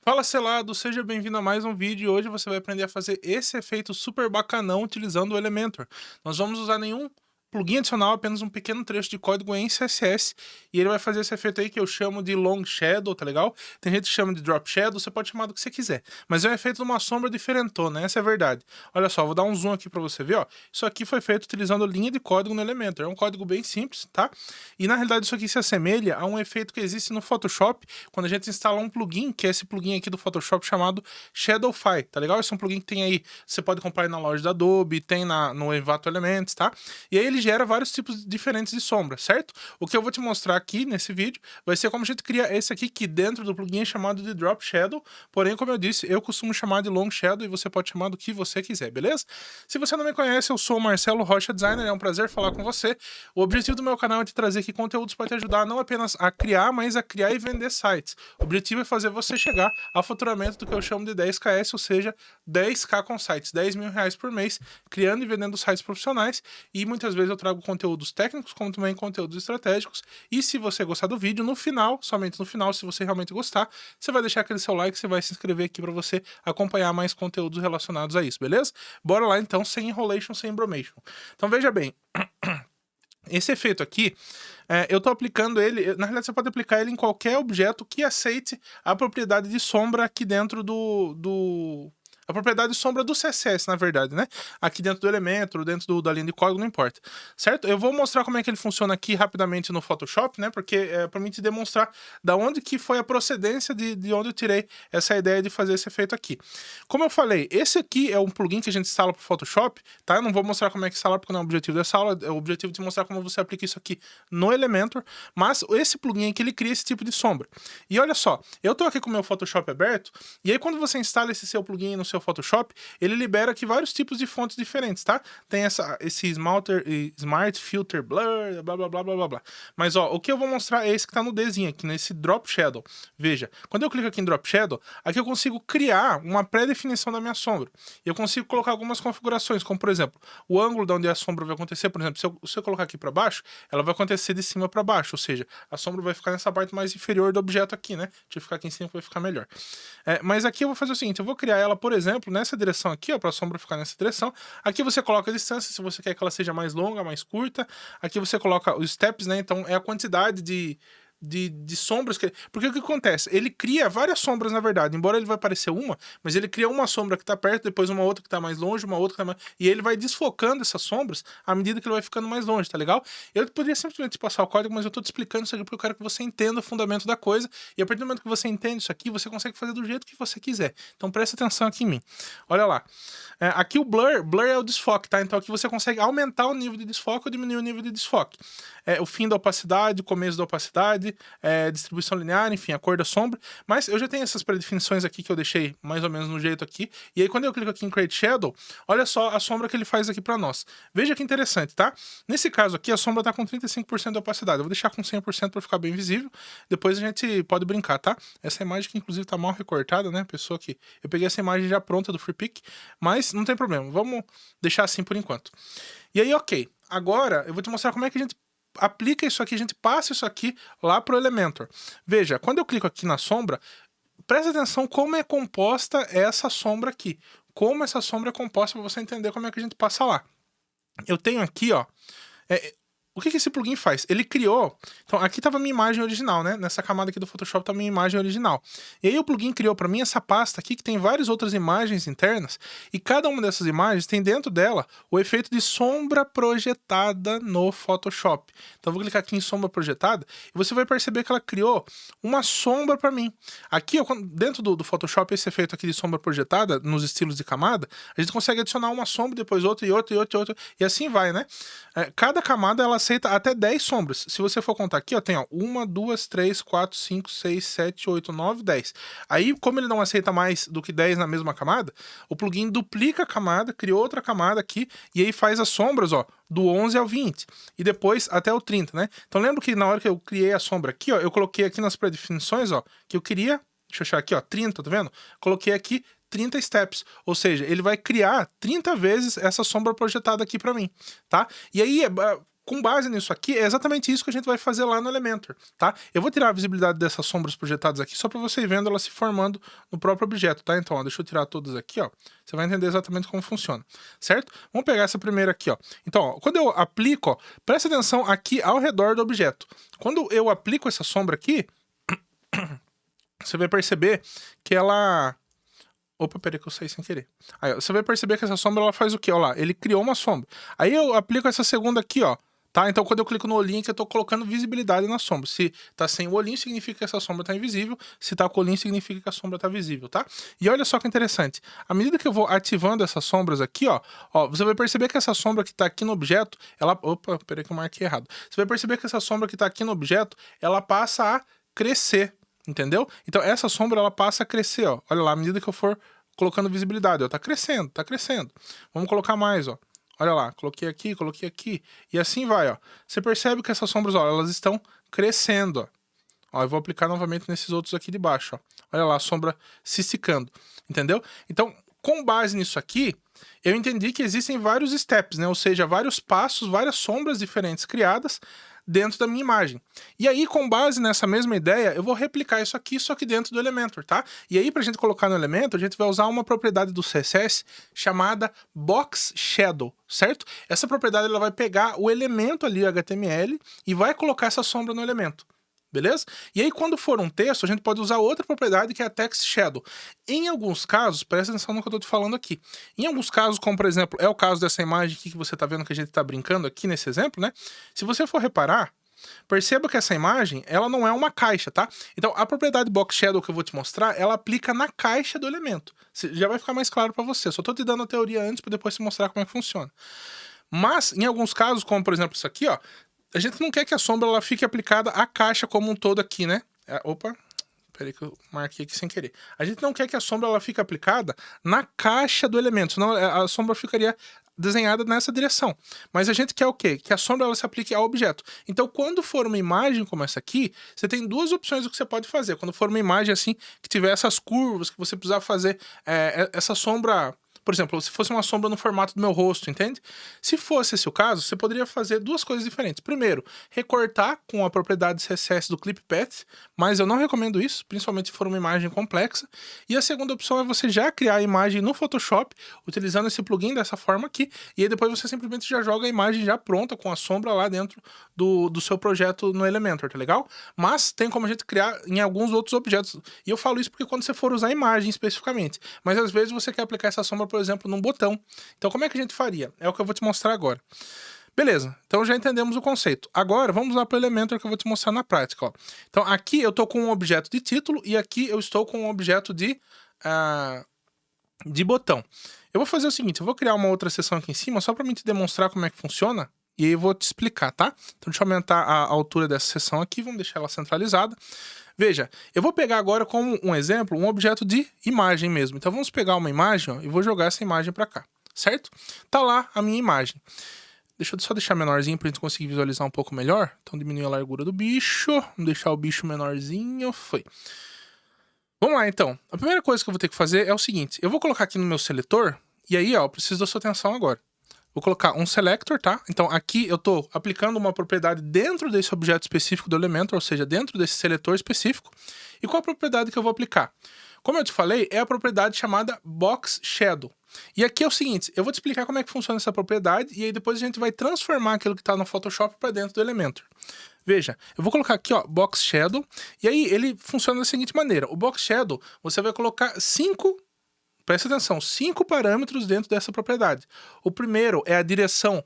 Fala selado, seja bem-vindo a mais um vídeo e hoje você vai aprender a fazer esse efeito super bacanão utilizando o Elementor. Nós vamos usar nenhum plugin adicional, apenas um pequeno trecho de código em CSS e ele vai fazer esse efeito aí que eu chamo de Long Shadow, tá legal? Tem gente que chama de Drop Shadow, você pode chamar do que você quiser, mas é um efeito de uma sombra diferentona, essa é a verdade. Olha só, vou dar um zoom aqui pra você ver, ó. Isso aqui foi feito utilizando linha de código no Elementor, é um código bem simples, tá? E na realidade isso aqui se assemelha a um efeito que existe no Photoshop quando a gente instala um plugin, que é esse plugin aqui do Photoshop chamado Shadowfy, tá legal? Esse é um plugin que tem aí, você pode comprar aí na loja da Adobe, tem no Envato Elements, tá? E aí ele gera vários tipos diferentes de sombra, certo? O que eu vou te mostrar aqui nesse vídeo vai ser como a gente cria esse aqui, que dentro do plugin é chamado de Drop Shadow, porém, como eu disse, eu costumo chamar de Long Shadow e você pode chamar do que você quiser, beleza? Se você não me conhece, eu sou o Marcelo Rocha Designer, é um prazer falar com você. O objetivo do meu canal é te trazer aqui conteúdos para te ajudar não apenas a criar, mas a criar e vender sites. O objetivo é fazer você chegar ao faturamento do que eu chamo de 10KS, ou seja, 10K com sites, 10 mil reais por mês, criando e vendendo sites profissionais, e muitas vezes eu trago conteúdos técnicos, como também conteúdos estratégicos, e se você gostar do vídeo, no final, somente no final, se você realmente gostar, você vai deixar aquele seu like, você vai se inscrever aqui para você acompanhar mais conteúdos relacionados a isso, beleza? Bora lá então, sem enrolation, sem embromation. Então veja bem, esse efeito aqui, eu tô aplicando ele, na realidade você pode aplicar ele em qualquer objeto que aceite a propriedade de sombra aqui dentro a propriedade de sombra do CSS, na verdade, né? Aqui dentro do Elementor, dentro da linha de código, não importa, certo? Eu vou mostrar como é que ele funciona aqui rapidamente no Photoshop, né? Porque é pra mim te demonstrar da onde que foi a procedência de onde eu tirei essa ideia de fazer esse efeito aqui. Como eu falei, esse aqui é um plugin que a gente instala pro Photoshop, tá? Eu não vou mostrar como é que instala, porque não é o objetivo dessa aula, é o objetivo de mostrar como você aplica isso aqui no Elementor, mas esse plugin aqui, ele cria esse tipo de sombra. E olha só, eu tô aqui com o meu Photoshop aberto, e aí quando você instala esse seu plugin no seu Photoshop, ele libera aqui vários tipos de fontes diferentes, tá? Tem esse Smart Filter Blur, blá blá blá blá blá blá. Mas ó, o que eu vou mostrar é esse que tá no Dzinho aqui, nesse Drop Shadow. Veja, quando eu clico aqui em Drop Shadow, aqui eu consigo criar uma pré-definição da minha sombra. Eu consigo colocar algumas configurações, como por exemplo, o ângulo de onde a sombra vai acontecer, por exemplo, se eu colocar aqui para baixo, ela vai acontecer de cima para baixo, ou seja, a sombra vai ficar nessa parte mais inferior do objeto aqui, né? Deixa eu ficar aqui em cima que vai ficar melhor. Mas aqui eu vou fazer o seguinte, eu vou criar ela, por exemplo, nessa direção aqui, ó, para a sombra ficar nessa direção. Aqui você coloca a distância, se você quer que ela seja mais longa, mais curta. Aqui você coloca os steps, né? Então é a quantidade de sombras porque o que acontece? Ele cria várias sombras, na verdade, embora ele vai parecer uma, mas ele cria uma sombra que tá perto, depois uma outra que tá mais longe, uma outra que tá mais... E ele vai desfocando essas sombras à medida que ele vai ficando mais longe, tá legal? Eu poderia simplesmente passar o código, mas eu tô te explicando isso aqui porque eu quero que você entenda o fundamento da coisa, e a partir do momento que você entende isso aqui, você consegue fazer do jeito que você quiser. Então presta atenção aqui em mim. Olha lá. Aqui o blur é o desfoque, tá? Então aqui você consegue aumentar o nível de desfoque ou diminuir o nível de desfoque. O fim da opacidade, o começo da opacidade, distribuição linear, enfim, a cor da sombra. Mas eu já tenho essas predefinições aqui que eu deixei mais ou menos no jeito aqui. E aí quando eu clico aqui em Create Shadow, olha só a sombra que ele faz aqui pra nós. Veja que interessante, tá? Nesse caso aqui, a sombra tá com 35% de opacidade. Eu vou deixar com 100% pra ficar bem visível. Depois a gente pode brincar, tá? Essa imagem que inclusive tá mal recortada, né? Pessoa que... Eu peguei essa imagem já pronta do FreePic, mas não tem problema. Vamos deixar assim por enquanto. E aí, ok. Agora eu vou te mostrar como é que a gente aplica isso aqui, a gente passa isso aqui lá pro Elementor. Veja, quando eu clico aqui na sombra, presta atenção como é composta essa sombra aqui. Como essa sombra é composta para você entender como é que a gente passa lá. Eu tenho aqui, ó, o que esse plugin faz? Ele criou... Então, aqui estava a minha imagem original, né? Nessa camada aqui do Photoshop está a minha imagem original. E aí o plugin criou para mim essa pasta aqui, que tem várias outras imagens internas, e cada uma dessas imagens tem dentro dela o efeito de sombra projetada no Photoshop. Então, eu vou clicar aqui em sombra projetada, e você vai perceber que ela criou uma sombra para mim. Aqui, ó, dentro do Photoshop, esse efeito aqui de sombra projetada, nos estilos de camada, a gente consegue adicionar uma sombra, depois outra, e outra, e outra, e outra, e assim vai, né? Cada camada, ela aceita até 10 sombras. Se você for contar aqui, ó, tem ó, 1, 2, 3, 4, 5, 6, 7, 8, 9, 10. Aí, como ele não aceita mais do que 10 na mesma camada, o plugin duplica a camada, cria outra camada aqui, e aí faz as sombras, ó, do 11 ao 20, e depois até o 30, né? Então lembra que na hora que eu criei a sombra aqui, ó, eu coloquei aqui nas predefinições, ó, que eu queria, deixa eu achar aqui, ó, 30, tá vendo? Coloquei aqui 30 steps, ou seja, ele vai criar 30 vezes essa sombra projetada aqui pra mim, tá? E aí, com base nisso aqui, é exatamente isso que a gente vai fazer lá no Elementor, tá? Eu vou tirar a visibilidade dessas sombras projetadas aqui, só para você ir vendo elas se formando no próprio objeto, tá? Então, ó, deixa eu tirar todas aqui, ó. Você vai entender exatamente como funciona, certo? Vamos pegar essa primeira aqui, ó. Então, ó, quando eu aplico, ó, presta atenção aqui ao redor do objeto. Quando eu aplico essa sombra aqui, você vai perceber que ela... Opa, peraí que eu saí sem querer. Aí, ó, você vai perceber que essa sombra, ela faz o quê? Ó lá, ele criou uma sombra. Aí eu aplico essa segunda aqui, ó. Tá? Então, quando eu clico no olhinho, que eu tô colocando visibilidade na sombra. Se tá sem o olhinho, significa que essa sombra tá invisível. Se tá com o olhinho, significa que a sombra tá visível, tá? E olha só que interessante. À medida que eu vou ativando essas sombras aqui, ó, você vai perceber que essa sombra que tá aqui no objeto, ela... Opa, peraí que eu marquei errado. Você vai perceber que essa sombra que tá aqui no objeto, ela passa a crescer, entendeu? Então, essa sombra, ela passa a crescer, ó. Olha lá, à medida que eu for colocando visibilidade, ó, tá crescendo, tá crescendo. Vamos colocar mais, ó. Olha lá, coloquei aqui, e assim vai, ó. Você percebe que essas sombras, ó, elas estão crescendo, ó. Ó, eu vou aplicar novamente nesses outros aqui de baixo, ó. Olha lá, a sombra se esticando, entendeu? Então, com base nisso aqui, eu entendi que existem vários steps, né? Ou seja, vários passos, várias sombras diferentes criadas dentro da minha imagem. E aí, com base nessa mesma ideia, eu vou replicar isso aqui, só que dentro do Elementor, tá? E aí, pra gente colocar no Elementor, a gente vai usar uma propriedade do CSS chamada Box Shadow, certo? Essa propriedade, ela vai pegar o elemento ali, HTML, e vai colocar essa sombra no elemento. Beleza? E aí, quando for um texto, a gente pode usar outra propriedade que é a Text Shadow. Em alguns casos, presta atenção no que eu tô te falando aqui. Em alguns casos, como por exemplo, é o caso dessa imagem aqui que você tá vendo que a gente tá brincando aqui nesse exemplo, né? Se você for reparar, perceba que essa imagem, ela não é uma caixa, tá? Então, a propriedade Box Shadow que eu vou te mostrar, ela aplica na caixa do elemento. Já vai ficar mais claro para você. Só tô te dando a teoria antes para depois te mostrar como é que funciona. Mas, em alguns casos, como por exemplo isso aqui, ó, a gente não quer que a sombra ela fique aplicada à caixa como um todo aqui, né? Opa, peraí que eu marquei aqui sem querer. A gente não quer que a sombra ela fique aplicada na caixa do elemento, senão a sombra ficaria desenhada nessa direção. Mas a gente quer o quê? Que a sombra ela se aplique ao objeto. Então, quando for uma imagem como essa aqui, você tem duas opções do que você pode fazer. Quando for uma imagem assim, que tiver essas curvas, que você precisar fazer essa sombra... Por exemplo, se fosse uma sombra no formato do meu rosto, entende? Se fosse esse o caso, você poderia fazer duas coisas diferentes. Primeiro, recortar com a propriedade CSS do Clip Path, mas eu não recomendo isso, principalmente se for uma imagem complexa. E a segunda opção é você já criar a imagem no Photoshop, utilizando esse plugin dessa forma aqui, e aí depois você simplesmente já joga a imagem já pronta, com a sombra lá dentro do seu projeto no Elementor, tá legal? Mas tem como a gente criar em alguns outros objetos. E eu falo isso porque quando você for usar a imagem especificamente, mas às vezes você quer aplicar essa sombra, por exemplo, num botão. Então, como é que a gente faria? É o que eu vou te mostrar agora. Beleza, então já entendemos o conceito. Agora, vamos lá para o Elementor que eu vou te mostrar na prática. Ó. Então, aqui eu estou com um objeto de título e aqui eu estou com um objeto de botão. Eu vou fazer o seguinte, eu vou criar uma outra seção aqui em cima só para mim te demonstrar como é que funciona e aí eu vou te explicar, tá? Então, deixa eu aumentar a altura dessa seção aqui, vamos deixar ela centralizada. Veja, eu vou pegar agora como um exemplo, um objeto de imagem mesmo. Então vamos pegar uma imagem, ó, e vou jogar essa imagem para cá, certo? Tá lá a minha imagem. Deixa eu só deixar menorzinho pra gente conseguir visualizar um pouco melhor. Então diminuir a largura do bicho, vamos deixar o bicho menorzinho, foi. Vamos lá então. A primeira coisa que eu vou ter que fazer é o seguinte, eu vou colocar aqui no meu seletor, e aí ó, eu preciso da sua atenção agora. Vou colocar um selector, tá? Então aqui eu tô aplicando uma propriedade dentro desse objeto específico do Elementor, ou seja, dentro desse seletor específico. E qual a propriedade que eu vou aplicar? Como eu te falei, é a propriedade chamada Box Shadow. E aqui é o seguinte, eu vou te explicar como é que funciona essa propriedade e aí depois a gente vai transformar aquilo que está no Photoshop para dentro do Elementor. Veja, eu vou colocar aqui, ó, Box Shadow, e aí ele funciona da seguinte maneira. O Box Shadow, você vai colocar presta atenção, 5 parâmetros dentro dessa propriedade. O primeiro é a direção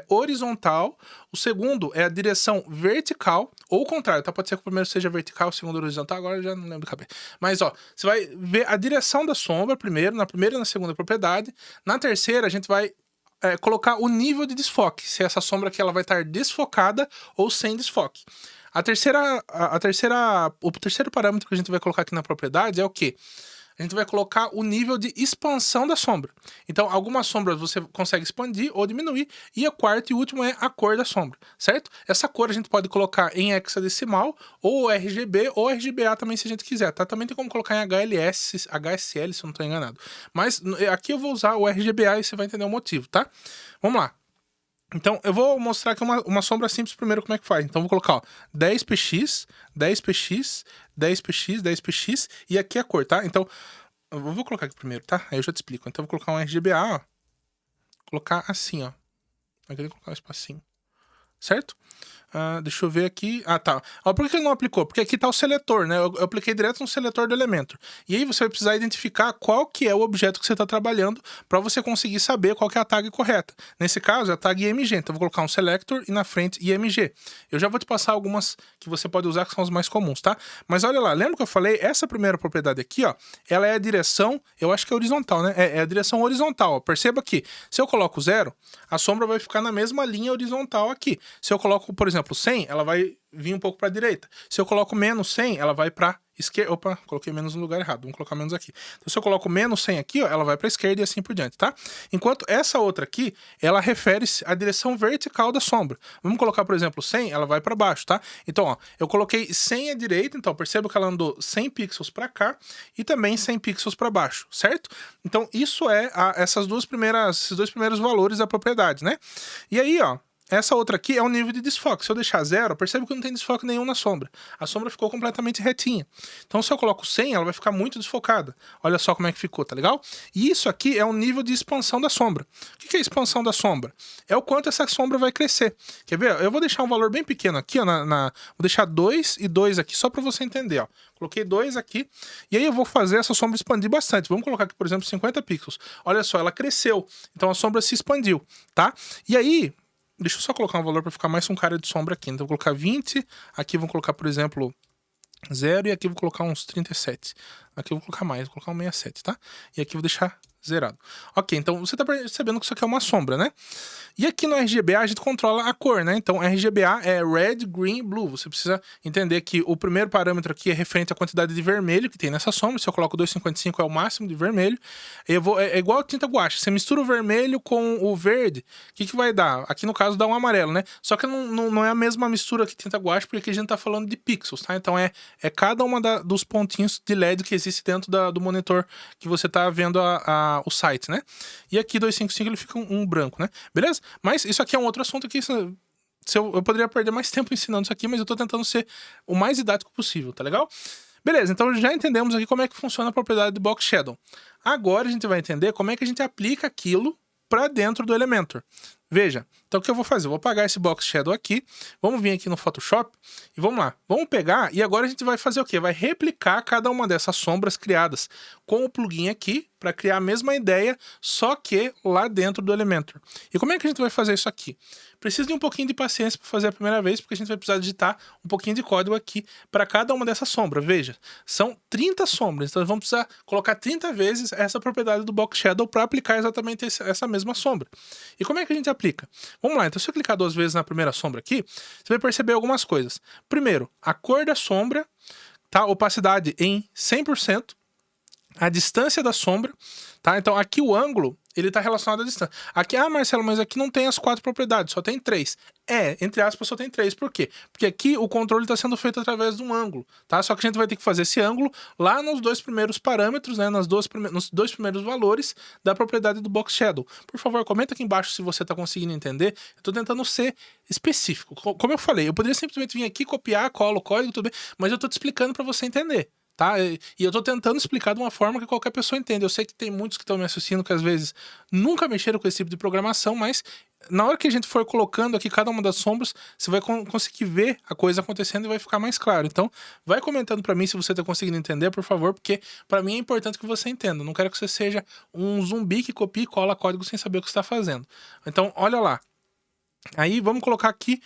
horizontal, o segundo é a direção vertical, ou o contrário, tá? Pode ser que o primeiro seja vertical, o segundo horizontal, agora eu já não lembro de cabeça. Mas, ó, você vai ver a direção da sombra primeiro, na primeira e na segunda propriedade. Na terceira, a gente vai colocar o nível de desfoque, se essa sombra aqui ela vai estar desfocada ou sem desfoque. O terceiro parâmetro que a gente vai colocar aqui na propriedade é o quê? A gente vai colocar o nível de expansão da sombra. Então, algumas sombras você consegue expandir ou diminuir, e o quarto e último é a cor da sombra, certo? Essa cor a gente pode colocar em hexadecimal, ou RGB, ou RGBA também, se a gente quiser, tá? Também tem como colocar em HSL, se eu não estou enganado. Mas aqui eu vou usar o RGBA e você vai entender o motivo, tá? Vamos lá. Então, eu vou mostrar aqui uma sombra simples primeiro como é que faz. Então, eu vou colocar, ó, 10px, 10px, 10px, 10px, e aqui a cor, tá? Então, eu vou colocar aqui primeiro, tá? Aí eu já te explico. Então, eu vou colocar um RGBA, ó. Colocar assim, ó. Eu queria colocar um espacinho. Certo? Deixa eu ver aqui. Tá. Por que ele não aplicou? Porque aqui tá o seletor, né? Eu apliquei direto no seletor do Elementor. E aí você vai precisar identificar qual que é o objeto que você está trabalhando para você conseguir saber qual que é a tag correta. Nesse caso, é a tag IMG. Então eu vou colocar um selector e na frente IMG. Eu já vou te passar algumas que você pode usar, que são as mais comuns, tá? Mas olha lá, lembra que eu falei? Essa primeira propriedade aqui, ó, ela é a direção, eu acho que é horizontal, né? É a direção horizontal, ó. Perceba que se eu coloco 0, a sombra vai ficar na mesma linha horizontal aqui. Se eu coloco, por exemplo, 100, ela vai vir um pouco para a direita. Se eu coloco menos 100, ela vai para esquerda. Opa, coloquei menos no lugar errado. Vamos colocar menos aqui. Então, se eu coloco menos 100 aqui, ó, ela vai para a esquerda e assim por diante, tá? Enquanto essa outra aqui, ela refere-se à direção vertical da sombra. Vamos colocar, por exemplo, 100, ela vai para baixo, tá? Então, ó, eu coloquei 100 à direita, então perceba que ela andou 100 pixels para cá e também 100 pixels para baixo, certo? Então, isso é esses dois primeiros valores da propriedade, né? E aí, ó, essa outra aqui é o nível de desfoque. Se eu deixar 0, percebe que não tem desfoque nenhum na sombra. A sombra ficou completamente retinha. Então, se eu coloco 100, ela vai ficar muito desfocada. Olha só como é que ficou, tá legal? E isso aqui é o nível de expansão da sombra. O que é a expansão da sombra? É o quanto essa sombra vai crescer. Quer ver? Eu vou deixar um valor bem pequeno aqui, ó, vou deixar 2 e 2 aqui, só para você entender, ó. Coloquei 2 aqui, e aí eu vou fazer essa sombra expandir bastante. Vamos colocar aqui, por exemplo, 50 pixels. Olha só, ela cresceu. Então, a sombra se expandiu, tá? E aí, deixa eu só colocar um valor para ficar mais um cara de sombra aqui. Então, eu vou colocar 20. Aqui vou colocar, por exemplo, 0. E aqui vou colocar uns 37. Aqui eu vou colocar mais, vou colocar um 67, tá? E aqui eu vou deixar zerado. Ok, então você tá percebendo que isso aqui é uma sombra, né? E aqui no RGBA a gente controla a cor, né? Então RGBA é Red, Green, Blue. Você precisa entender que o primeiro parâmetro aqui é referente à quantidade de vermelho que tem nessa sombra. Se eu coloco 2,55 é o máximo de vermelho. É igual a tinta guache. Você mistura o vermelho com o verde, o que vai dar? Aqui no caso dá um amarelo, né? Só que não é a mesma mistura que tinta guache, porque aqui a gente tá falando de pixels, tá? Então é cada uma dos pontinhos de LED que existe dentro do monitor que você tá vendo o site, né? E aqui 255 ele fica um branco, né? Beleza? Mas isso aqui é um outro assunto que eu poderia perder mais tempo ensinando isso aqui, mas eu tô tentando ser o mais didático possível, tá legal? Beleza, então já entendemos aqui como é que funciona a propriedade do Box Shadow. Agora a gente vai entender como é que a gente aplica aquilo para dentro do Elementor. Veja, então o que eu vou fazer? Eu vou apagar esse Box Shadow aqui, vamos vir aqui no Photoshop e vamos lá. Vamos pegar e agora a gente vai fazer o quê? Vai replicar cada uma dessas sombras criadas com o plugin aqui para criar a mesma ideia, só que lá dentro do Elementor. E como é que a gente vai fazer isso aqui? Precisa de um pouquinho de paciência para fazer a primeira vez, porque a gente vai precisar digitar um pouquinho de código aqui para cada uma dessas sombras. Veja, são 30 sombras, então vamos precisar colocar 30 vezes essa propriedade do Box Shadow para aplicar exatamente essa mesma sombra. E como é que a gente aplica? Vamos lá, então se eu clicar 2 vezes na primeira sombra aqui, você vai perceber algumas coisas. Primeiro, a cor da sombra, tá? Opacidade em 100%. A distância da sombra, tá? Então aqui o ângulo, ele tá relacionado à distância. Aqui, Marcelo, mas aqui não tem as 4 propriedades, só tem 3. Entre aspas, só tem 3. Por quê? Porque aqui o controle está sendo feito através de um ângulo, tá? Só que a gente vai ter que fazer esse ângulo lá nos 2 primeiros parâmetros, né? Nos 2 primeiros valores da propriedade do Box Shadow. Por favor, comenta aqui embaixo se você tá conseguindo entender. Eu tô tentando ser específico. Como eu falei, eu poderia simplesmente vir aqui, copiar, colo o código, tudo bem, mas eu tô te explicando para você entender. Tá? E eu tô tentando explicar de uma forma que qualquer pessoa entenda. Eu sei que tem muitos que estão me assistindo que às vezes nunca mexeram com esse tipo de programação, mas na hora que a gente for colocando aqui cada uma das sombras, você vai conseguir ver a coisa acontecendo e vai ficar mais claro. Então, vai comentando para mim se você tá conseguindo entender, por favor, porque para mim é importante que você entenda. Eu não quero que você seja um zumbi que copia e cola código sem saber o que está fazendo. Então, olha lá. Aí, vamos colocar aqui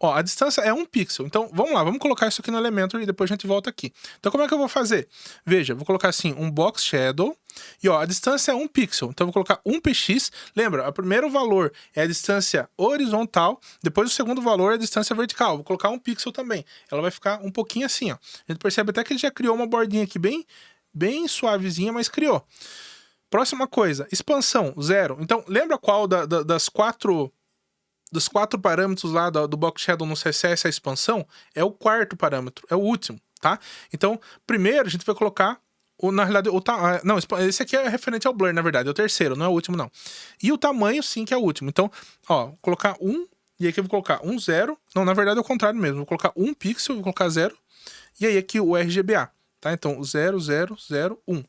Ó, a distância é 1 pixel. Então, vamos lá, vamos colocar isso aqui no Elementor e depois a gente volta aqui. Então, como é que eu vou fazer? Veja, vou colocar assim, um Box Shadow. E ó, a distância é 1 pixel. Então, eu vou colocar 1px. Lembra, o primeiro valor é a distância horizontal. Depois, o segundo valor é a distância vertical. Vou colocar 1 pixel também. Ela vai ficar um pouquinho assim, ó. A gente percebe até que ele já criou uma bordinha aqui bem suavezinha, mas criou. Próxima coisa, expansão, 0. Então, lembra qual dos 4 parâmetros lá do Box Shadow no CSS, a expansão, é o 4º parâmetro, é o último, tá? Então, primeiro a gente vai colocar Na realidade, não, esse aqui é referente ao blur, na verdade, é o terceiro, não é o último, não. E o tamanho, sim, que é o último. Então, ó, vou colocar 1, e aqui eu vou colocar 1, 0. Não, na verdade é o contrário mesmo. Vou colocar 1 pixel, vou colocar 0. E aí aqui o RGBA, tá? Então, 0, 0, 0, 1.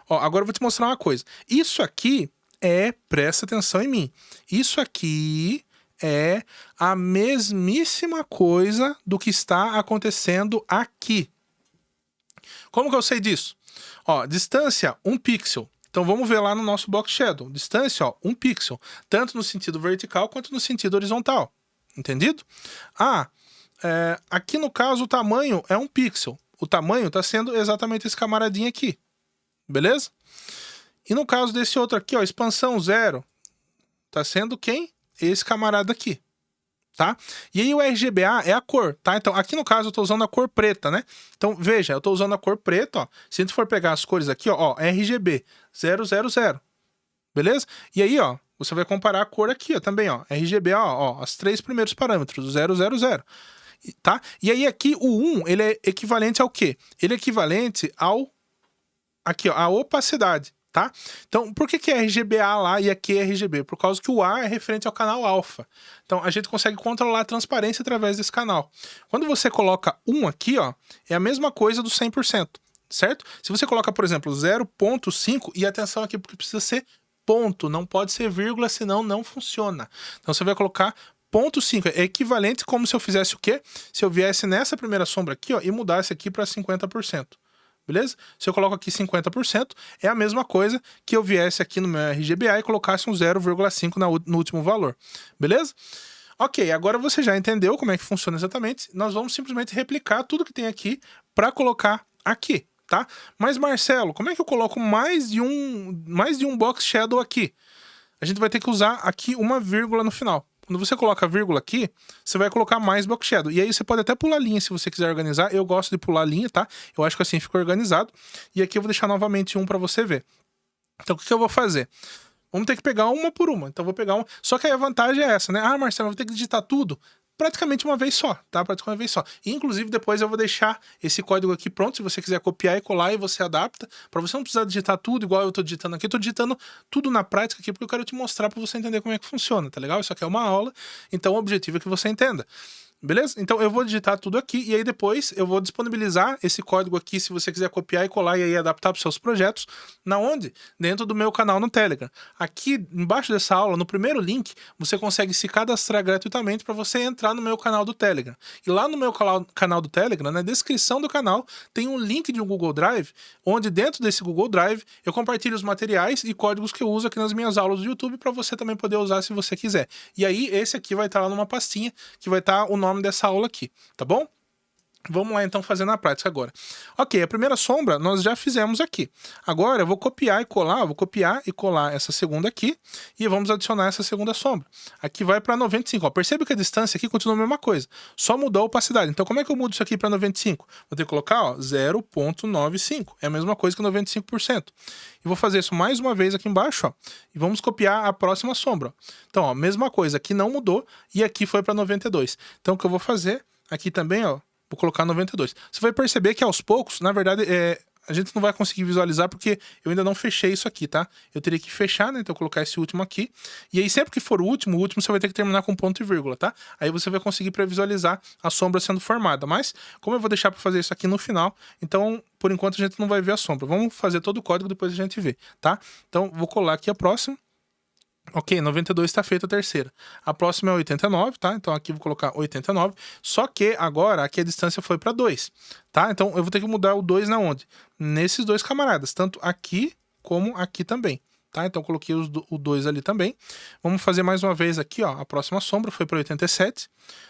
Ó, agora eu vou te mostrar uma coisa. Isso aqui presta atenção em mim, isso aqui é a mesmíssima coisa do que está acontecendo aqui. Como que eu sei disso? Ó, distância 1 pixel. Então vamos ver lá no nosso Box Shadow. Distância, ó, 1 pixel. Tanto no sentido vertical quanto no sentido horizontal. Entendido? Aqui no caso o tamanho é 1 pixel. O tamanho está sendo exatamente esse camaradinho aqui. Beleza? E no caso desse outro aqui, ó, expansão 0, está sendo quem? Esse camarada aqui. Tá? E aí o RGBA é a cor, tá? Então aqui no caso eu tô usando a cor preta, né? Então veja, eu tô usando a cor preta, ó. Se a gente for pegar as cores aqui, ó, RGB 000, beleza? E aí, ó, você vai comparar a cor aqui, ó, também, ó, RGBA, ó, os 3 primeiros parâmetros, 000, tá? E aí aqui o 1, ele é equivalente ao quê? Ele é equivalente ao, aqui, ó, a opacidade. Tá? Então, por que é RGBA lá e aqui é RGB? Por causa que o A é referente ao canal alfa. Então, a gente consegue controlar a transparência através desse canal. Quando você coloca 1 aqui, ó, é a mesma coisa do 100%, certo? Se você coloca, por exemplo, 0,5, e atenção aqui porque precisa ser ponto, não pode ser vírgula, senão não funciona. Então, você vai colocar 0,5, é equivalente como se eu fizesse o quê? Se eu viesse nessa primeira sombra aqui, ó, e mudasse aqui para 50%. Beleza? Se eu coloco aqui 50%, é a mesma coisa que eu viesse aqui no meu RGBA e colocasse um 0,5 no último valor. Beleza? Ok, agora você já entendeu como é que funciona exatamente. Nós vamos simplesmente replicar tudo que tem aqui para colocar aqui, tá? Mas Marcelo, como é que eu coloco mais de um Box Shadow aqui? A gente vai ter que usar aqui uma vírgula no final. Quando você coloca a vírgula aqui, você vai colocar mais Box Shadow. E aí você pode até pular a linha se você quiser organizar. Eu gosto de pular a linha, tá? Eu acho que assim fica organizado. E aqui eu vou deixar novamente um para você ver. Então o que eu vou fazer? Vamos ter que pegar uma por uma. Então eu vou pegar uma. Só que aí a vantagem é essa, né? Ah, Marcelo, eu vou ter que digitar tudo praticamente uma vez só, tá? Praticamente uma vez só. E, inclusive, depois eu vou deixar esse código aqui pronto, se você quiser copiar e colar e você adapta, para você não precisar digitar tudo igual eu tô digitando aqui. Eu tô digitando tudo na prática aqui porque eu quero te mostrar para você entender como é que funciona, tá legal? Isso aqui é uma aula, então o objetivo é que você entenda. Beleza? Então eu vou digitar tudo aqui e aí depois eu vou disponibilizar esse código aqui se você quiser copiar e colar e aí adaptar para os seus projetos. Na onde? Dentro do meu canal no Telegram. Aqui embaixo dessa aula, no primeiro link, você consegue se cadastrar gratuitamente para você entrar no meu canal do Telegram. E lá no meu canal do Telegram, na descrição do canal, tem um link de um Google Drive, onde dentro desse Google Drive eu compartilho os materiais e códigos que eu uso aqui nas minhas aulas do YouTube para você também poder usar se você quiser. E aí esse aqui vai estar lá numa pastinha que vai estar o nome dessa aula aqui, tá bom? Vamos lá então fazer na prática agora. Ok, a primeira sombra nós já fizemos aqui. Agora eu vou copiar e colar essa segunda aqui e vamos adicionar essa segunda sombra. Aqui vai para 95, ó. Percebe que a distância aqui continua a mesma coisa, só mudou a opacidade. Então como é que eu mudo isso aqui para 95? Vou ter que colocar, ó, 0,95, é a mesma coisa que 95%. E vou fazer isso mais uma vez aqui embaixo, ó, e vamos copiar a próxima sombra. Ó. Então, ó, mesma coisa, aqui não mudou e aqui foi para 92. Então o que eu vou fazer aqui também, ó, vou colocar 92. Você vai perceber que aos poucos, na verdade, a gente não vai conseguir visualizar porque eu ainda não fechei isso aqui, tá? Eu teria que fechar, né? Então colocar esse último aqui. E aí sempre que for o último você vai ter que terminar com ponto e vírgula, tá? Aí você vai conseguir pré-visualizar a sombra sendo formada. Mas, como eu vou deixar para fazer isso aqui no final, então, por enquanto, a gente não vai ver a sombra. Vamos fazer todo o código, depois a gente vê, tá? Então, vou colar aqui a próxima. Ok, 92 está feita a terceira. A próxima é 89, tá? Então aqui eu vou colocar 89. Só que agora aqui a distância foi para 2, tá? Então eu vou ter que mudar o 2 na onde? Nesses dois camaradas, tanto aqui como aqui também, tá? Então eu coloquei o 2 ali também. Vamos fazer mais uma vez aqui, ó. A próxima sombra foi para 87,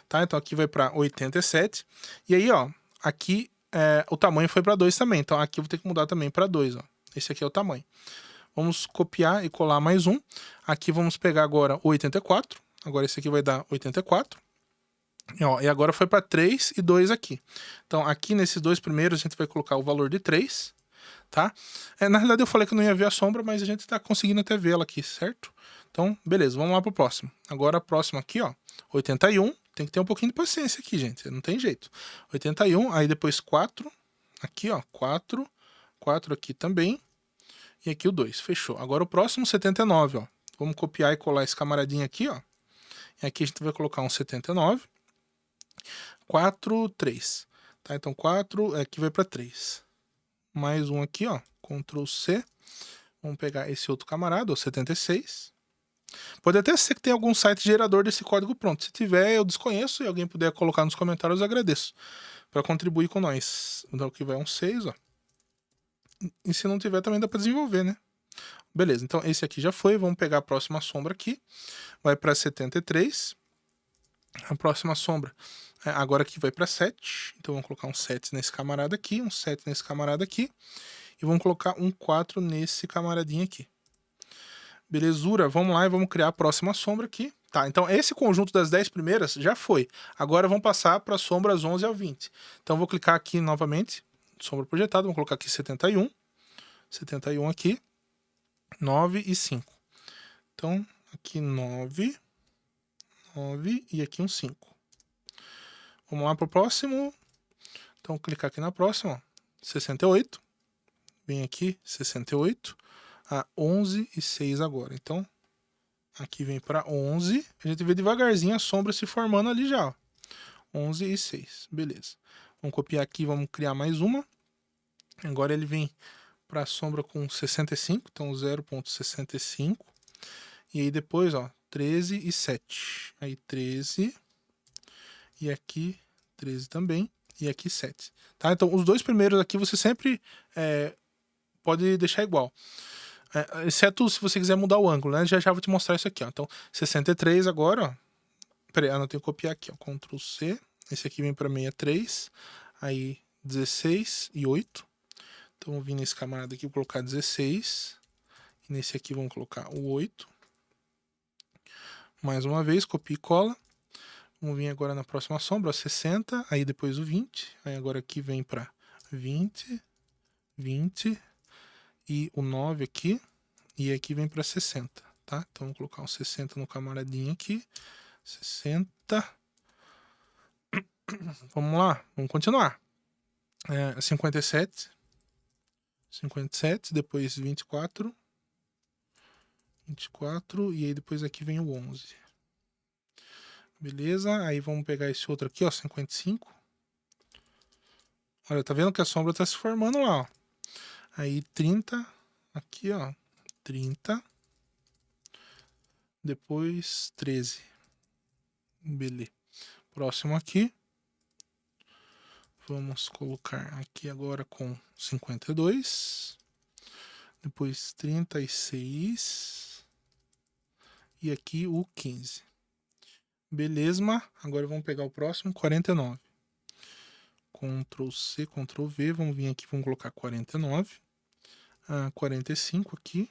tá? Então aqui vai para 87. E aí, ó, aqui o tamanho foi para 2 também. Então aqui eu vou ter que mudar também para 2, ó. Esse aqui é o tamanho. Vamos copiar e colar mais um. Aqui vamos pegar agora o 84. Agora esse aqui vai dar 84. E agora foi para 3 e 2 aqui. Então aqui nesses dois primeiros a gente vai colocar o valor de 3. Tá? Na realidade eu falei que eu não ia ver a sombra, mas a gente está conseguindo até vê-la aqui, certo? Então, beleza, vamos lá pro próximo. Agora a próxima aqui, ó, 81. Tem que ter um pouquinho de paciência aqui, gente. Não tem jeito. 81, aí depois 4. Aqui, ó, 4. 4 aqui também. E aqui o 2, fechou. Agora o próximo 79, ó. Vamos copiar e colar esse camaradinho aqui, ó. E aqui a gente vai colocar um 79. 4, 3. Tá, então 4, aqui vai para 3. Mais um aqui, ó. Ctrl C. Vamos pegar esse outro camarada, o 76. Pode até ser que tenha algum site gerador desse código pronto. Se tiver, eu desconheço e alguém puder colocar nos comentários, eu agradeço. Para contribuir com nós. Então aqui vai um 6, ó. E se não tiver, também dá para desenvolver, né? Beleza, então esse aqui já foi. Vamos pegar a próxima sombra aqui. Vai para 73. A próxima sombra, agora aqui vai para 7. Então vamos colocar um 7 nesse camarada aqui, um 7 nesse camarada aqui. E vamos colocar um 4 nesse camaradinho aqui. Belezura, vamos lá e vamos criar a próxima sombra aqui. Tá, então esse conjunto das 10 primeiras já foi. Agora vamos passar para as sombras 11 ao 20. Então vou clicar aqui novamente, sombra projetada, vamos colocar aqui 71. 71 aqui, 9 e 5. Então aqui 9, 9 e aqui um 5. Vamos lá para o próximo. Então clicar aqui na próxima, ó, 68. Vem aqui, 68. 11 e 6 agora. Então, aqui vem para 11. A gente vê devagarzinho a sombra se formando ali já. Ó. 11 e 6. Beleza. Vamos copiar aqui, vamos criar mais uma. Agora ele vem para a sombra com 65. Então, 0.65. E aí depois, ó, 13 e 7. Aí 13. E aqui 13 também. E aqui 7. Tá? Então, os dois primeiros aqui você sempre pode deixar igual. Exceto se você quiser mudar o ângulo, né? Já vou te mostrar isso aqui, ó. Então, 63 agora, ó. Peraí, eu não tenho que copiar aqui, ó. Ctrl C. Esse aqui vem para 63. Aí, 16 e 8. Então, vou vir nesse camarada aqui, vou colocar 16. E nesse aqui, vamos colocar o 8. Mais uma vez, copia e cola. Vamos vir agora na próxima sombra, ó, 60. Aí, depois o 20. Aí, agora aqui vem para 20. 20. E o 9 aqui. E aqui vem para 60, tá? Então, vou colocar um 60 no camaradinho aqui. 60. Vamos lá, vamos continuar. 57. 57, depois 24. 24, e aí depois aqui vem o 11. Beleza, aí vamos pegar esse outro aqui, ó, 55. Olha, tá vendo que a sombra tá se formando lá, ó. Aí 30, aqui, ó, 30. Depois 13. Beleza. Próximo aqui. Vamos colocar aqui agora com 52. Depois 36. E aqui o 15. Beleza. Agora vamos pegar o próximo, 49. Ctrl C, Ctrl V. Vamos vir aqui, vamos colocar 49. 45 aqui.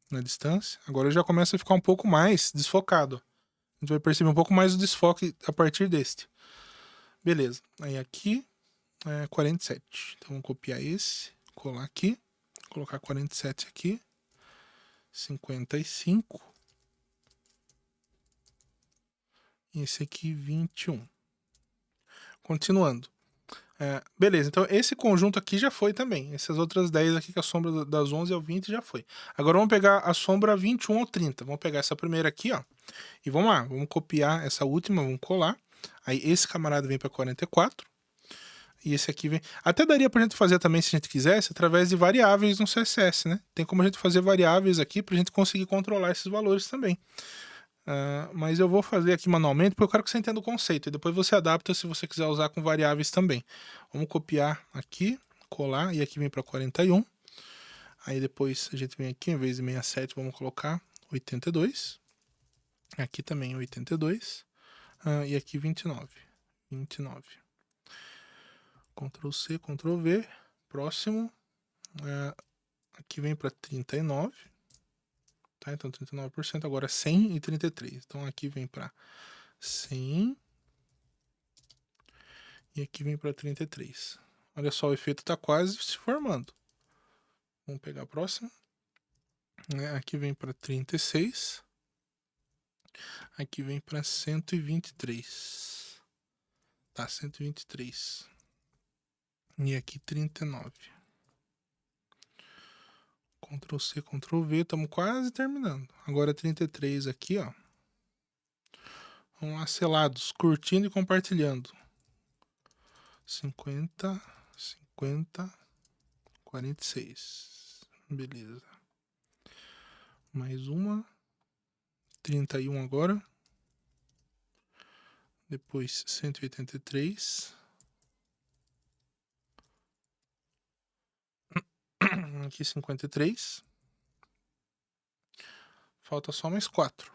Na distância. Agora já começa a ficar um pouco mais desfocado. A gente vai perceber um pouco mais o desfoque a partir deste. Beleza. Aí aqui, 47. Então vamos copiar esse, colar aqui, colocar 47 aqui, 55. E esse aqui, 21. Continuando. Beleza, então esse conjunto aqui já foi também. Essas outras 10 aqui, que a sombra das 11 ao 20 já foi. Agora vamos pegar a sombra 21 ao 30. Vamos pegar essa primeira aqui, ó. E vamos lá, vamos copiar essa última, vamos colar. Aí esse camarada vem para 44. E esse aqui vem... Até daria pra gente fazer também, se a gente quisesse, através de variáveis no CSS, né? Tem como a gente fazer variáveis aqui pra gente conseguir controlar esses valores também. Mas eu vou fazer aqui manualmente, porque eu quero que você entenda o conceito. E depois você adapta se você quiser usar com variáveis também. Vamos copiar aqui, colar, e aqui vem para 41. Aí depois a gente vem aqui, em vez de 67, vamos colocar 82. Aqui também 82. E aqui 29. 29. Ctrl C, Ctrl V. Próximo. Aqui vem para 39. Tá? Então 39%. Agora 100 e 33. Então aqui vem para 100. E aqui vem para 33. Olha só, o efeito está quase se formando. Vamos pegar a próxima. Aqui vem para 36. Aqui vem para 123. Tá, 123. E aqui 39. Ctrl C, Ctrl V, estamos quase terminando. Agora 33 aqui, ó. Vamos lá, selados, curtindo e compartilhando. 50, 50, 46. Beleza. Mais uma. 31 agora. Depois 183. Aqui 53. Falta só mais 4.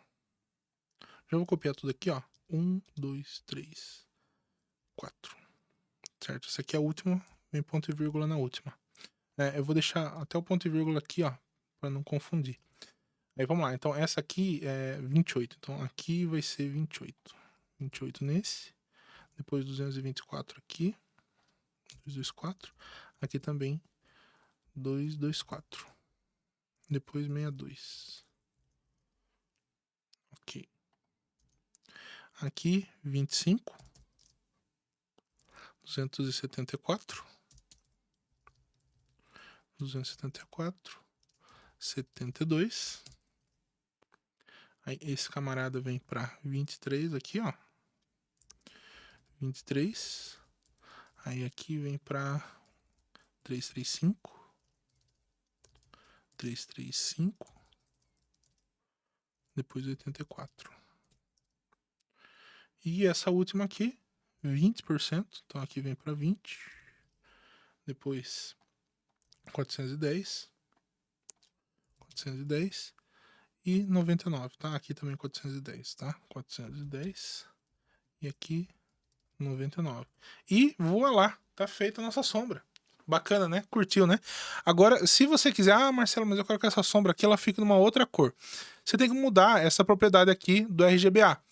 Já vou copiar tudo aqui, ó. 1, 2, 3, 4. Certo? Essa aqui é a última. Vem ponto e vírgula na última. Eu vou deixar até o ponto e vírgula aqui, ó. Pra não confundir. Aí vamos lá. Então essa aqui é 28. Então aqui vai ser 28. 28 nesse. Depois 224 aqui. 224. Aqui também 224. Depois 62. Ok. Aqui 25. 274. 274. 72. Aí esse camarada vem para 23 aqui, ó. 23. Aí aqui vem para 335. 335. Depois 84. E essa última aqui, 20%. Então aqui vem para 20. Depois 410. 410. E 99, tá? Aqui também 410, tá? 410. E aqui 99. E voa lá, tá feita a nossa sombra. Bacana, né? Curtiu, né? Agora, se você quiser, Marcelo, mas eu quero que essa sombra aqui ela fique numa outra cor. Você tem que mudar essa propriedade aqui do RGBA.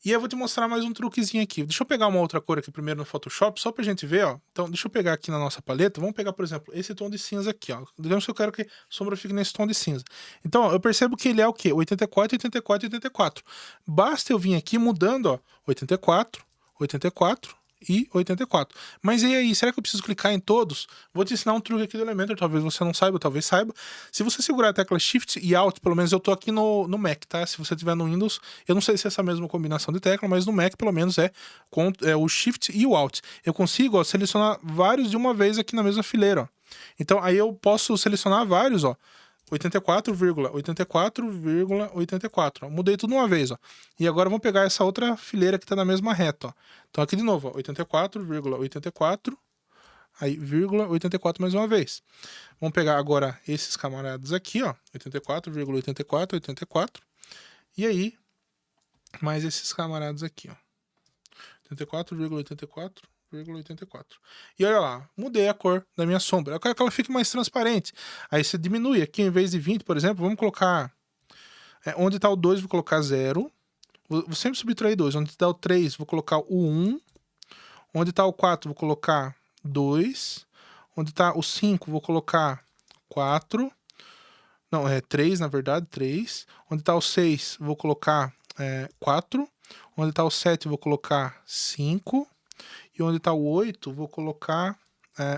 E eu vou te mostrar mais um truquezinho aqui. Deixa eu pegar uma outra cor aqui primeiro no Photoshop, só pra gente ver, ó. Então, deixa eu pegar aqui na nossa paleta. Vamos pegar, por exemplo, esse tom de cinza aqui, ó. Digamos que eu quero que a sombra fique nesse tom de cinza. Então, ó, eu percebo que ele é o quê? 84, 84, 84. Basta eu vir aqui mudando, ó. 84, 84... e 84. Mas e aí, será que eu preciso clicar em todos? Vou te ensinar um truque aqui do Elementor, talvez você não saiba, talvez saiba. Se você segurar a tecla Shift e Alt, pelo menos eu tô aqui no Mac, tá? Se você tiver no Windows, eu não sei se é essa mesma combinação de tecla, mas no Mac pelo menos é o Shift e o Alt. Eu consigo, ó, selecionar vários de uma vez aqui na mesma fileira, ó. Então aí eu posso selecionar vários, ó. 84,84,84. Mudei tudo uma vez, ó. E agora vamos pegar essa outra fileira que está na mesma reta, ó. Então aqui de novo, ó, 84,84, aí vírgula 84 mais uma vez. Vamos pegar agora esses camaradas aqui, ó, 84,84, 84. E aí mais esses camaradas aqui, ó. 84,84. 84. E olha lá, mudei a cor da minha sombra. Eu quero que ela fique mais transparente. Aí você diminui aqui, em vez de 20, por exemplo, vamos colocar... onde está o 2, vou colocar 0. Vou sempre subtrair 2. Onde está o 3, vou colocar o 1. Onde está o 4, vou colocar 2. Onde está o 5, vou colocar 4. Não, 3, na verdade, 3. Onde está o 6, vou colocar 4. Onde está o 7, vou colocar 5. E onde está o 8, vou colocar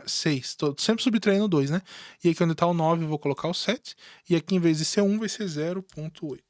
6. Tô sempre subtraindo 2, né? E aqui onde está o 9, vou colocar o 7. E aqui, em vez de ser 1, vai ser 0,8.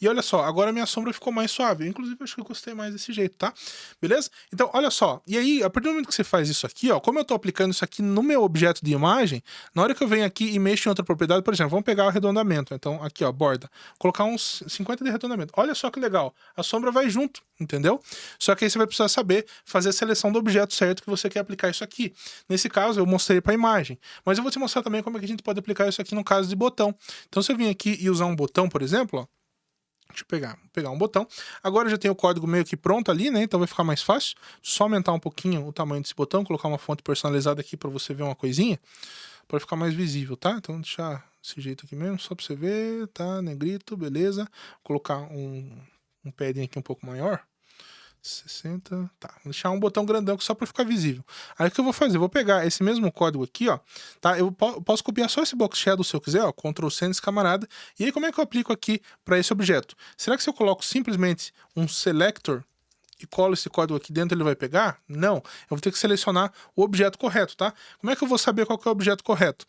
E olha só, agora a minha sombra ficou mais suave. Inclusive, acho que eu gostei mais desse jeito, tá? Beleza? Então, olha só. E aí, a partir do momento que você faz isso aqui, ó, como eu tô aplicando isso aqui no meu objeto de imagem, na hora que eu venho aqui e mexo em outra propriedade, por exemplo, vamos pegar o arredondamento. Então, aqui, ó, borda. Colocar uns 50 de arredondamento. Olha só que legal. A sombra vai junto, entendeu? Só que aí você vai precisar saber fazer a seleção do objeto certo que você quer aplicar isso aqui. Nesse caso, eu mostrei para a imagem. Mas eu vou te mostrar também como é que a gente pode aplicar isso aqui no caso de botão. Então, se eu vim aqui e usar um botão, por exemplo, ó, deixa eu pegar um botão. Agora eu já tenho o código meio que pronto ali, né? Então vai ficar mais fácil. Só aumentar um pouquinho o tamanho desse botão, colocar uma fonte personalizada aqui para você ver uma coisinha, para ficar mais visível, tá? Então deixar desse jeito aqui mesmo, só para você ver, tá? Negrito, beleza. Vou colocar um padding aqui um pouco maior. 60, tá, vou deixar um botão grandão só para ficar visível. Aí o que eu vou fazer? Eu vou pegar esse mesmo código aqui, ó, tá? Eu posso copiar só esse box shadow se eu quiser, ó, Ctrl C nesse camarada. E aí como é que eu aplico aqui para esse objeto? Será que se eu coloco simplesmente um selector e colo esse código aqui dentro, ele vai pegar? Não. Eu vou ter que selecionar o objeto correto, tá? Como é que eu vou saber qual que é o objeto correto?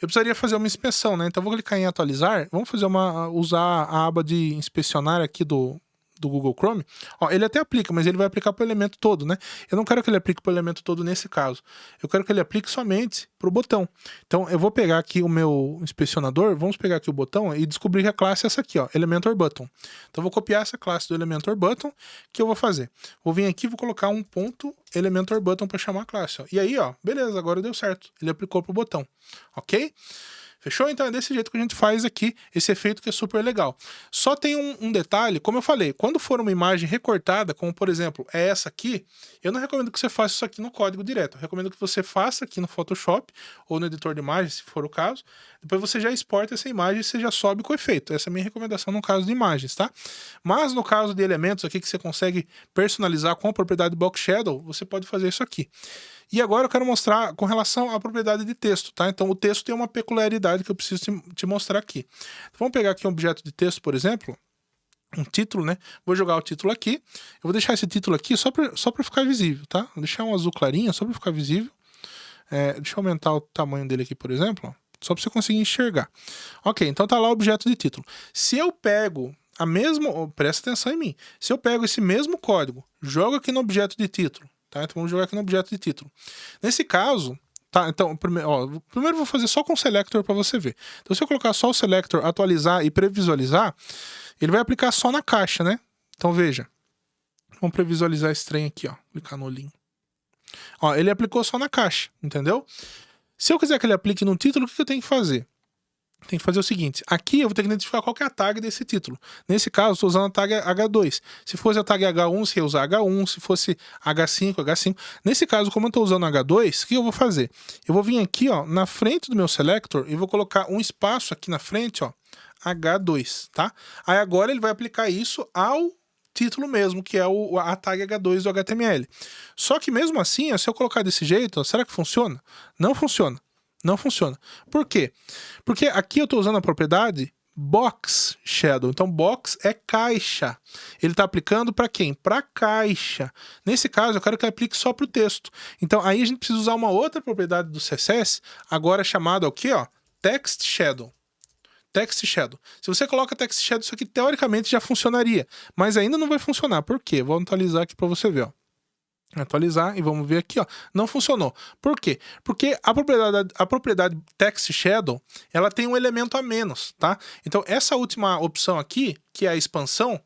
Eu precisaria fazer uma inspeção, né? Então eu vou clicar em atualizar. Vamos fazer usar a aba de inspecionar aqui do Google Chrome. Ó, ele até aplica, mas ele vai aplicar para o elemento todo, né? Eu não quero que ele aplique para o elemento todo nesse caso. Eu quero que ele aplique somente para o botão. Então eu vou pegar aqui o meu inspecionador, vamos pegar aqui o botão e descobrir que a classe é essa aqui, ó, Elementor Button. Então eu vou copiar essa classe do Elementor Button, que eu vou fazer. Vou vir aqui e vou colocar um ponto Elementor Button para chamar a classe, ó. E aí, ó, beleza, agora deu certo. Ele aplicou para o botão, ok? Fechou? Então é desse jeito que a gente faz aqui esse efeito que é super legal. Só tem um detalhe, como eu falei, quando for uma imagem recortada, como por exemplo é essa aqui, eu não recomendo que você faça isso aqui no código direto. Eu recomendo que você faça aqui no Photoshop ou no editor de imagens, se for o caso. Depois você já exporta essa imagem e você já sobe com o efeito. Essa é a minha recomendação no caso de imagens, tá? Mas no caso de elementos aqui que você consegue personalizar com a propriedade Box Shadow, você pode fazer isso aqui. E agora eu quero mostrar com relação à propriedade de texto, tá? Então o texto tem uma peculiaridade que eu preciso te mostrar aqui. Então, vamos pegar aqui um objeto de texto, por exemplo, um título, né? Vou jogar o título aqui. Eu vou deixar esse título aqui só para ficar visível, tá? Vou deixar um azul clarinho só para ficar visível. Deixa eu aumentar o tamanho dele aqui, por exemplo, ó, só para você conseguir enxergar. Ok, então tá lá o objeto de título. Se eu pego a mesma... presta atenção em mim. Se eu pego esse mesmo código, jogo aqui no objeto de título, tá? Então vamos jogar aqui no objeto de título. Nesse caso, tá? Então, primeiro eu vou fazer só com o selector para você ver. Então se eu colocar só o selector, atualizar e previsualizar, ele vai aplicar só na caixa, né? Então veja. Vamos previsualizar esse trem aqui, ó. Clicar no olhinho. Ó, ele aplicou só na caixa, entendeu? Se eu quiser que ele aplique no título, o que eu tenho que fazer? Tem que fazer o seguinte, aqui eu vou ter que identificar qual que é a tag desse título. Nesse caso, estou usando a tag H2. Se fosse a tag H1, você ia usar H1. Se fosse H5, H5. Nesse caso, como eu estou usando H2, o que eu vou fazer? Eu vou vir aqui, ó, na frente do meu selector e vou colocar um espaço aqui na frente, ó, H2, tá? Aí agora ele vai aplicar isso ao título mesmo, que é a tag H2 do HTML. Só que mesmo assim, se eu colocar desse jeito, ó, será que funciona? Não funciona. Não funciona. Por quê? Porque aqui eu estou usando a propriedade Box Shadow. Então, box é caixa. Ele está aplicando para quem? Para caixa. Nesse caso, eu quero que aplique só para o texto. Então, aí a gente precisa usar uma outra propriedade do CSS, agora chamada o quê? Ó? Text Shadow. Text Shadow. Se você coloca Text Shadow, isso aqui teoricamente já funcionaria. Mas ainda não vai funcionar. Por quê? Vou atualizar aqui para você ver, ó. Atualizar e vamos ver aqui, ó, não funcionou. Por quê? Porque a propriedade Text Shadow, ela tem um elemento a menos, tá? Então essa última opção aqui, que é a expansão,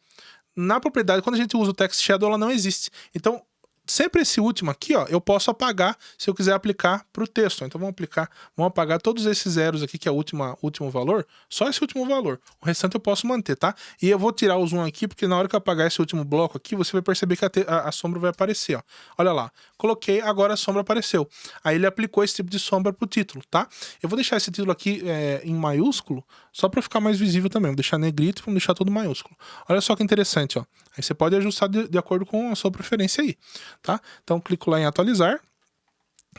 na propriedade, quando a gente usa o Text Shadow, ela não existe. Então sempre esse último aqui, ó, eu posso apagar se eu quiser aplicar para o texto. Então vamos apagar todos esses zeros aqui, que é o último valor, só esse último valor. O restante eu posso manter, tá? E eu vou tirar o zoom aqui, porque na hora que eu apagar esse último bloco aqui, você vai perceber que a sombra vai aparecer, ó. Olha lá, coloquei, agora a sombra apareceu. Aí ele aplicou esse tipo de sombra para o título, tá? Eu vou deixar esse título aqui em maiúsculo, só para ficar mais visível também. Vou deixar negrito e vamos deixar tudo maiúsculo. Olha só que interessante, ó. Aí você pode ajustar de acordo com a sua preferência aí, tá? Então clico lá em atualizar.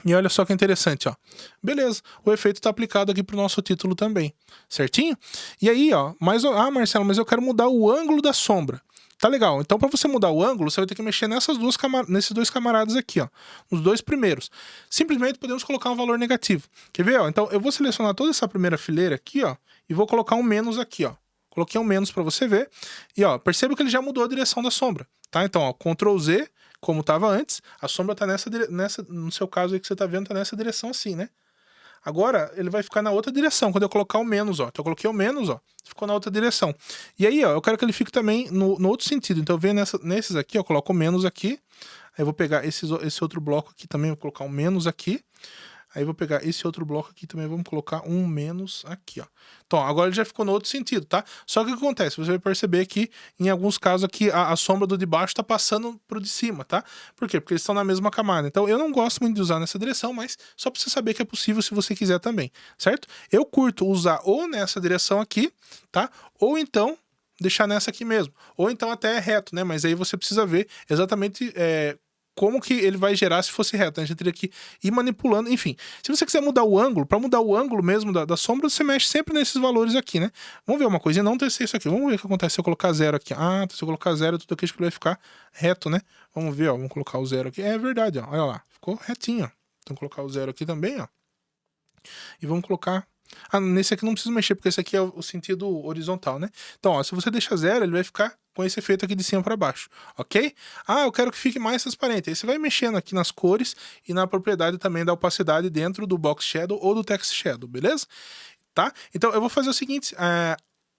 E olha só que interessante, ó. Beleza, o efeito está aplicado aqui para o nosso título também, certinho? E aí, ó, Marcelo, mas eu quero mudar o ângulo da sombra. Tá legal, então para você mudar o ângulo, você vai ter que mexer nesses dois camaradas aqui, ó. Os dois primeiros. Simplesmente podemos colocar um valor negativo. Quer ver, ó? Então eu vou selecionar toda essa primeira fileira aqui, ó, e vou colocar um menos aqui, ó. Coloquei um menos para você ver. E ó, perceba que ele já mudou a direção da sombra, tá? Então, ó, Ctrl Z, como estava antes, a sombra tá no seu caso aí que você tá vendo, tá nessa direção assim, né? Agora, ele vai ficar na outra direção, quando eu colocar o menos, ó. Então eu coloquei o menos, ó, ficou na outra direção. E aí, ó, eu quero que ele fique também no outro sentido. Então eu venho nesses aqui, ó, coloco o menos aqui. Aí eu vou pegar esse outro bloco aqui também, vou colocar um menos aqui. Aí eu vou pegar esse outro bloco aqui também, vamos colocar um menos aqui, ó. Então, agora ele já ficou no outro sentido, tá? Só que o que acontece? Você vai perceber que, em alguns casos aqui, a sombra do de baixo tá passando pro de cima, tá? Por quê? Porque eles estão na mesma camada. Então, eu não gosto muito de usar nessa direção, mas só pra você saber que é possível se você quiser também, certo? Eu curto usar ou nessa direção aqui, tá? Ou então, deixar nessa aqui mesmo. Ou então até reto, né? Mas aí você precisa ver exatamente como que ele vai gerar se fosse reto, né? A gente teria que ir manipulando, enfim. Se você quiser mudar o ângulo, para mudar o ângulo mesmo da sombra, você mexe sempre nesses valores aqui, né? Vamos ver uma coisa, não testei isso aqui. Vamos ver o que acontece se eu colocar 0 aqui. Ah, se eu colocar 0, tudo aqui acho que ele vai ficar reto, né? Vamos ver, ó, vamos colocar o 0 aqui. É verdade, ó, olha lá, ficou retinho, ó. Então colocar o 0 aqui também, ó. E vamos colocar... Ah, nesse aqui não preciso mexer, porque esse aqui é o sentido horizontal, né? Então, ó, se você deixar 0, ele vai ficar com esse efeito aqui de cima para baixo, ok? Ah, eu quero que fique mais transparente. Aí você vai mexendo aqui nas cores e na propriedade também da opacidade dentro do Box Shadow ou do Text Shadow, beleza? Tá? Então, eu vou fazer o seguinte...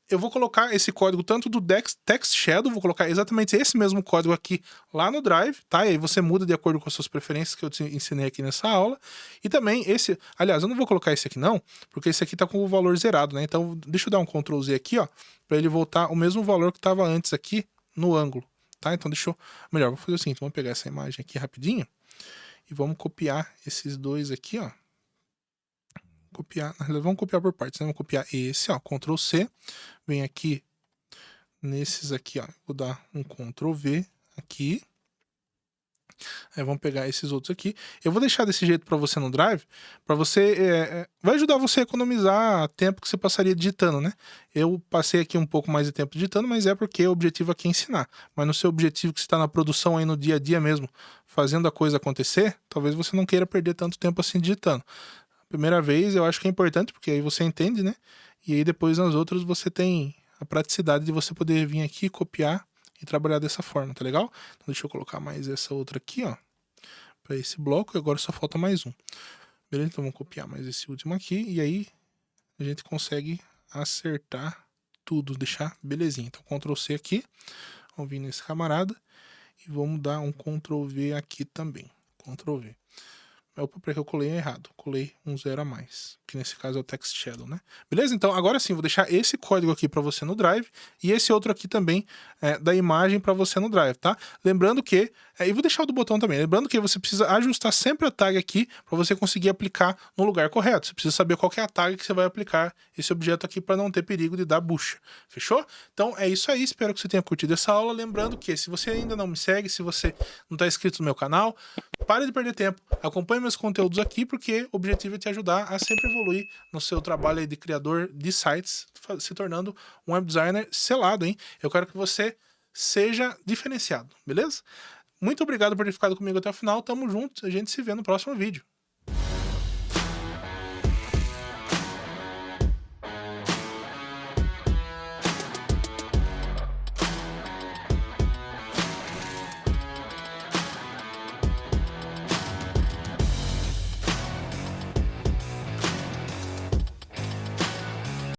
eu vou colocar esse código tanto do Text Shadow, vou colocar exatamente esse mesmo código aqui lá no Drive, tá? E aí você muda de acordo com as suas preferências que eu te ensinei aqui nessa aula. E também esse... Aliás, eu não vou colocar esse aqui não, porque esse aqui tá com o valor zerado, né? Então, deixa eu dar um Ctrl Z aqui, ó, para ele voltar o mesmo valor que estava antes aqui no ângulo, tá? Então, deixa eu... Melhor, vou fazer o seguinte, vamos pegar essa imagem aqui rapidinho e vamos copiar esses dois aqui, ó. Copiar, na realidade, vamos copiar por partes, né? Vamos copiar esse, ó, Ctrl C, vem aqui nesses aqui, ó, vou dar um Ctrl V aqui, aí vamos pegar esses outros aqui, eu vou deixar desse jeito para você no Drive, para você, vai ajudar você a economizar tempo que você passaria digitando, né? Eu passei aqui um pouco mais de tempo digitando, mas é porque o objetivo aqui é ensinar, mas no seu objetivo que você está na produção aí no dia a dia mesmo, fazendo a coisa acontecer, talvez você não queira perder tanto tempo assim digitando. Primeira vez eu acho que é importante, porque aí você entende, né? E aí depois nas outras você tem a praticidade de você poder vir aqui, copiar e trabalhar dessa forma, tá legal? Então deixa eu colocar mais essa outra aqui, ó, para esse bloco, e agora só falta mais um. Beleza? Então vamos copiar mais esse último aqui, e aí a gente consegue acertar tudo, deixar belezinha. Então Ctrl C aqui, vamos vir nesse camarada, e vamos dar um Ctrl V aqui também. Ctrl V. É o papel que eu colei errado, colei um 0 a mais, que nesse caso é o Text Shadow, né? Beleza? Então agora sim, vou deixar esse código aqui para você no Drive e esse outro aqui também da imagem para você no Drive, tá? Lembrando que, e vou deixar o do botão também, lembrando que você precisa ajustar sempre a tag aqui para você conseguir aplicar no lugar correto. Você precisa saber qual que é a tag que você vai aplicar esse objeto aqui para não ter perigo de dar bucha, fechou? Então é isso aí, espero que você tenha curtido essa aula. Lembrando que se você ainda não me segue, se você não está inscrito no meu canal, pare de perder tempo, acompanhe meus conteúdos aqui, porque o objetivo é te ajudar a sempre evoluir no seu trabalho aí de criador de sites, se tornando um web designer selado, hein? Eu quero que você seja diferenciado, beleza? Muito obrigado por ter ficado comigo até o final, tamo junto, a gente se vê no próximo vídeo.